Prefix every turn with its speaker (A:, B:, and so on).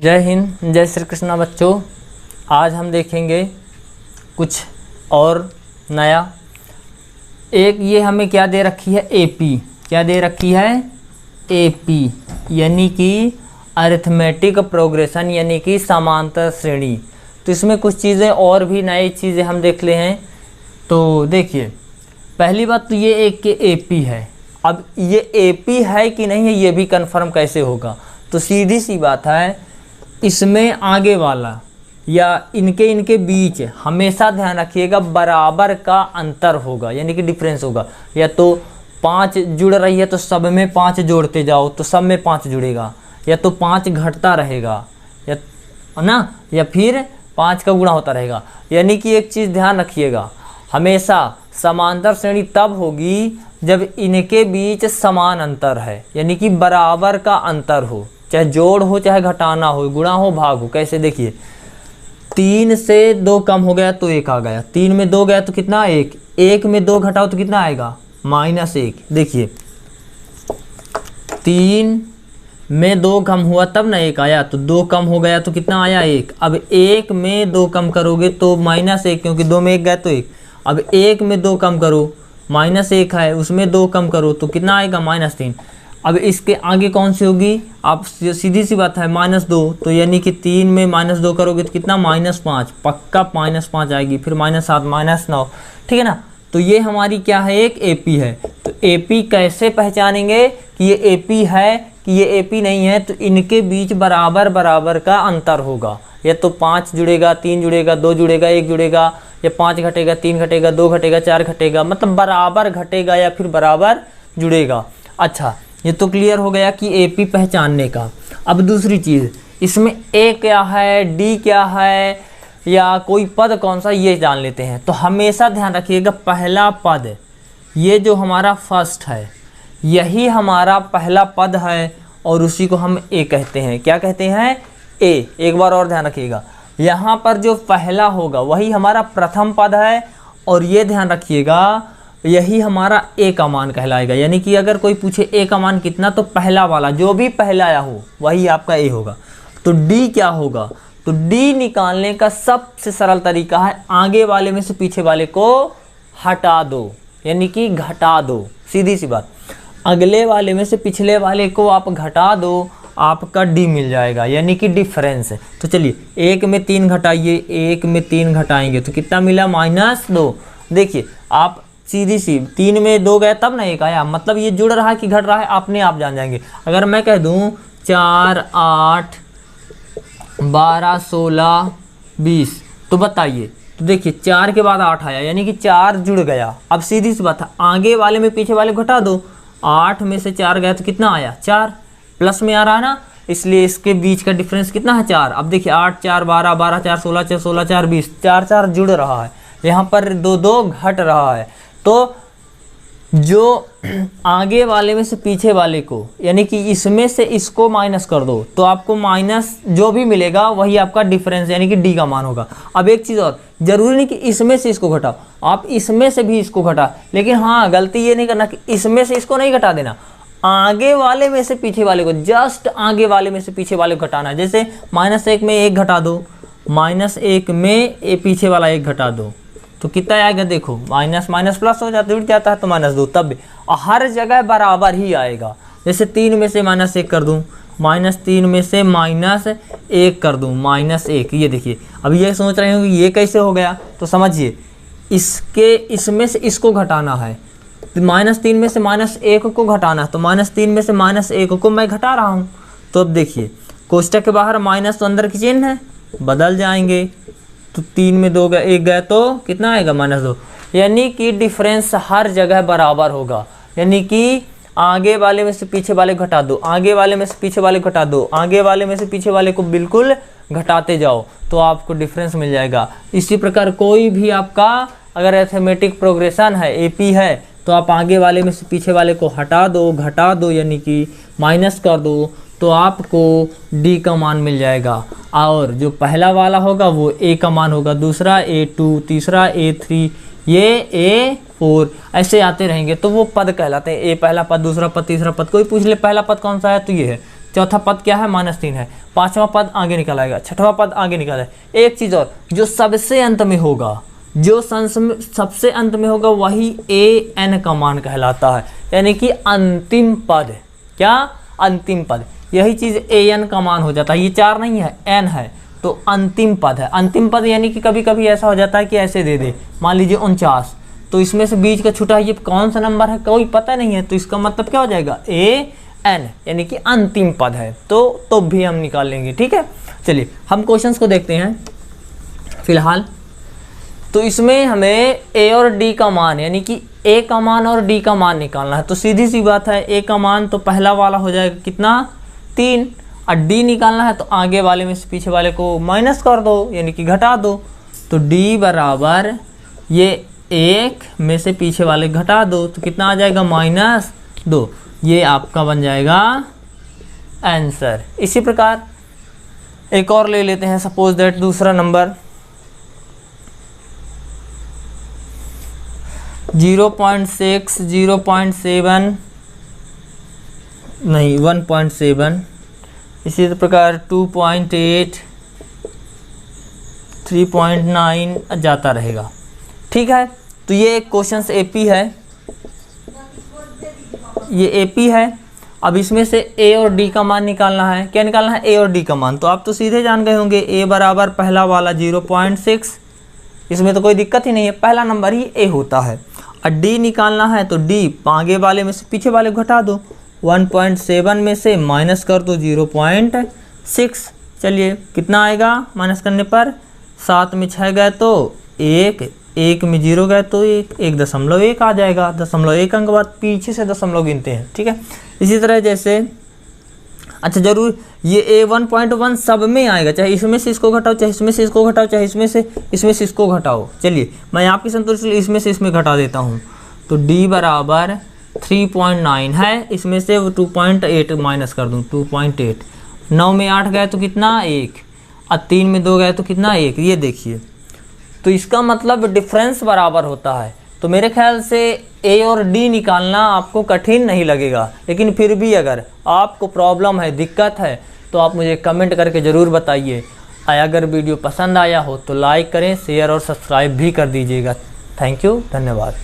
A: जय हिंद, जय श्री कृष्णा बच्चों। आज हम देखेंगे कुछ और नया। एक ये हमें क्या दे रखी है, एपी। क्या दे रखी है, एपी, यानी कि अरिथमेटिक प्रोग्रेशन, यानी कि समांतर श्रेणी। तो इसमें कुछ चीज़ें और भी नई चीज़ें हम देख ले हैं। तो देखिए, पहली बात तो ये एक के एपी है। अब ये एपी है कि नहीं है, ये भी कंफर्म कैसे होगा? तो सीधी सी बात है, इसमें आगे वाला या इनके बीच हमेशा ध्यान रखिएगा बराबर का अंतर होगा, यानी कि डिफरेंस होगा। या तो 5 जुड़ रही है तो सब में 5 जोड़ते जाओ तो सब में 5 जुड़ेगा, या तो 5 घटता रहेगा या ना, या फिर 5 का गुणा होता रहेगा। यानी कि एक चीज़ ध्यान रखिएगा, हमेशा समांतर श्रेणी तब होगी जब इनके बीच समान अंतर है, यानी कि बराबर का अंतर हो, चाहे जोड़ हो चाहे घटाना हो, गुणा हो भाग हो। कैसे? देखिए, 3 से 2 कम हो गया तो 1 आ गया, 3 में 2 गया तो कितना, 1, 1 में 2 घटाओ तो कितना आएगा, -1। देखिए, 3 में 2 कम हुआ तब ना 1 आया, तो 2 कम हो गया तो कितना आया, 1। अब 1 में 2 कम करोगे तो -1, क्योंकि 2 में 1 गया तो 1। अब 1 में 2 कम करो, -1 है, उसमें 2 कम करो तो कितना आएगा, -3। अब इसके आगे कौन सी होगी, आप सीधी सी बात है, -2। तो यानी कि 3 में -2 करोगे तो कितना, -5, पक्का -5 आएगी, फिर -7, -9, ठीक है ना। तो ये हमारी क्या है, एक एपी है। तो एपी कैसे पहचानेंगे कि ये एपी है कि ये एपी नहीं है? तो इनके बीच बराबर बराबर का अंतर होगा, या तो 5 जुड़ेगा, 3 जुड़ेगा, 2 जुड़ेगा, 1 जुड़ेगा, या 5 घटेगा, 3 घटेगा, 2 घटेगा, 4 घटेगा, मतलब बराबर घटेगा या फिर बराबर जुड़ेगा। अच्छा, ये तो क्लियर हो गया कि एपी पहचानने का। अब दूसरी चीज़, इसमें ए क्या है, डी क्या है, या कोई पद कौन सा, ये जान लेते हैं। तो हमेशा ध्यान रखिएगा, पहला पद, ये जो हमारा फर्स्ट है, यही हमारा पहला पद है और उसी को हम ए कहते हैं। क्या कहते हैं, ए। एक बार और ध्यान रखिएगा, यहाँ पर जो पहला होगा वही हमारा प्रथम पद है, और ये ध्यान रखिएगा यही हमारा ए का मान कहलाएगा। यानी कि अगर कोई पूछे ए का मान कितना, तो पहला वाला जो भी पहला आया हो वही आपका ए होगा। तो डी क्या होगा? तो डी निकालने का सबसे सरल तरीका है, आगे वाले में से पीछे वाले को हटा दो, यानी कि घटा दो। सीधी सी बात, अगले वाले में से पिछले वाले को आप घटा दो, आपका डी मिल जाएगा, यानी कि डिफरेंस है। तो चलिए, 1 में 3 घटाइए, 1 में 3 घटाएंगे तो कितना मिला, -2। देखिए, आप सीधी सी 3 में 2 गए तब ना 1 आया, मतलब ये जुड़ रहा है कि घट रहा है, अपने आप जान जाएंगे। अगर मैं कह दूं 4, 8, 12, 16, 20, तो बताइए, तो देखिए 4 के बाद 8 आया, यानी कि 4 जुड़ गया। अब सीधी सी बात है, आगे वाले में पीछे वाले घटा दो, 8 में से 4 गया तो कितना आया, 4, प्लस में आ रहा है ना, इसलिए इसके बीच का डिफरेंस कितना है, 4। अब देखिए, 8, 4, 12, 12, 4, 16, 4, 16, 4, 20, 4, 4 जुड़ रहा है, यहाँ पर 2, 2 घट रहा है। तो जो आगे वाले में से पीछे वाले को, यानी कि इसमें से इसको माइनस कर दो, तो आपको माइनस जो भी मिलेगा वही आपका डिफरेंस, यानी कि डी का मान होगा। अब एक चीज़ और, जरूरी नहीं कि इसमें से इसको घटाओ, आप इसमें से भी इसको घटा, लेकिन हाँ, गलती ये नहीं करना कि इसमें से इसको नहीं घटा देना, आगे वाले में से पीछे वाले को, जस्ट आगे वाले में से पीछे वाले को घटाना है। जैसे -1 में 1 घटा दो, -1 में पीछे वाला 1 घटा दो, तो कितना आएगा, देखो, माइनस माइनस प्लस हो जाता है, जुड़ जाता है तो -2, तब भी हर जगह बराबर ही आएगा। जैसे 3 में से -1 कर दूं, -3 में से -1 कर दूं, -1, ये देखिए। अब ये सोच रहे हो कि ये कैसे हो गया, तो समझिए, इसमें से इसको घटाना है, तो -3 में से -1 को घटाना, तो -3 में से -1 को मैं घटा रहा हूँ। तो अब देखिए, कोष्टक के बाहर माइनस तो अंदर की चिन्ह है, बदल जाएंगे, तो 3 में 2 गए, 1 गए तो कितना आएगा, -2। यानी कि डिफरेंस हर जगह बराबर होगा, यानी कि आगे वाले में से पीछे वाले घटा दो, आगे वाले में से पीछे वाले घटा दो, आगे वाले में से पीछे वाले को बिल्कुल घटाते जाओ, तो आपको डिफरेंस मिल जाएगा। इसी प्रकार कोई भी आपका अगर अरिथमेटिक प्रोग्रेशन है, एपी है, तो आप आगे वाले में से पीछे वाले को हटा दो, घटा दो, यानी कि माइनस कर दो, तो आपको डी का मान मिल जाएगा। और जो पहला वाला होगा वो ए का मान होगा, दूसरा A2, तीसरा A3, ये A4, ऐसे आते रहेंगे, तो वो पद कहलाते हैं। ए पहला पद, दूसरा पद, तीसरा पद। कोई पूछ ले पहला पद कौन सा है, तो ये है। चौथा पद क्या है, -3 है, पांचवा पद आगे निकल आएगा, छठवां पद आगे निकल आएगा। एक चीज़ और, जो सबसे अंत में होगा, जो सबसे अंत में होगा वही an का मान कहलाता है, यानी कि अंतिम पद। क्या, अंतिम पद, यही चीज़ an का मान हो जाता है। ये 4 नहीं है, n है, तो अंतिम पद है। अंतिम पद यानी कि कभी कभी ऐसा हो जाता है कि ऐसे दे दे, मान लीजिए 49, तो इसमें से बीच का छूटा ये कौन सा नंबर है कोई पता नहीं है, तो इसका मतलब क्या हो जाएगा, an, यानी कि अंतिम पद है, तो भी हम निकाल लेंगे। ठीक है, चलिए हम क्वेश्चंस को देखते हैं फिलहाल। तो इसमें हमें a और d का मान, यानी कि a का मान और d का मान निकालना है। तो सीधी सी बात है, a का मान तो पहला वाला हो जाएगा कितना, 3, और d निकालना है तो आगे वाले में से पीछे वाले को माइनस कर दो, यानी कि घटा दो। तो d बराबर ये 1 में से पीछे वाले घटा दो, तो कितना आ जाएगा, -2। ये आपका बन जाएगा आंसर। इसी प्रकार एक और ले लेते हैं, सपोज दैट दूसरा नंबर 0.6, 0.7 नहीं 1.7, इसी प्रकार 2.8, 3.9 जाता रहेगा। ठीक है, तो ये एक क्वेश्चन AP है, ये AP है। अब इसमें से a और d का मान निकालना है। क्या निकालना है, a और d का मान। तो आप तो सीधे जान गए होंगे, a बराबर पहला वाला 0.6, इसमें तो कोई दिक्कत ही नहीं है, पहला नंबर ही a होता है। और d निकालना है तो d आगे वाले में से पीछे वाले को घटा दो, 1.7 में से माइनस कर दो 0.6। चलिए कितना आएगा माइनस करने पर, 7 में 6 गए तो 1, 1 में 0 गए तो 1.1 आ जाएगा। 0.1 अंक बाद पीछे से दशमलव गिनते हैं। ठीक है, इसी तरह जैसे, अच्छा जरूर ये a1.1 सब में आएगा, चाहे इसमें से इसको घटाओ, चाहे इसमें से इसको घटाओ, चाहे इसमें से इसको घटाओ। चलिए मैं आपकी संतुष्टि के लिए इसमें से इसमें घटा देता हूँ। तो d बराबर 3.9 है, इसमें से 2.8 माइनस कर दूँ, 2.8। 9 में 8 गए तो कितना, 1, और 3 में 2 गए तो कितना, 1। ये देखिए, तो इसका मतलब डिफरेंस बराबर होता है। तो मेरे ख्याल से a और d निकालना आपको कठिन नहीं लगेगा, लेकिन फिर भी अगर आपको प्रॉब्लम है, दिक्कत है, तो आप मुझे कमेंट करके ज़रूर बताइए। अगर वीडियो पसंद आया हो तो लाइक करें, शेयर और सब्सक्राइब भी कर दीजिएगा। थैंक यू, धन्यवाद।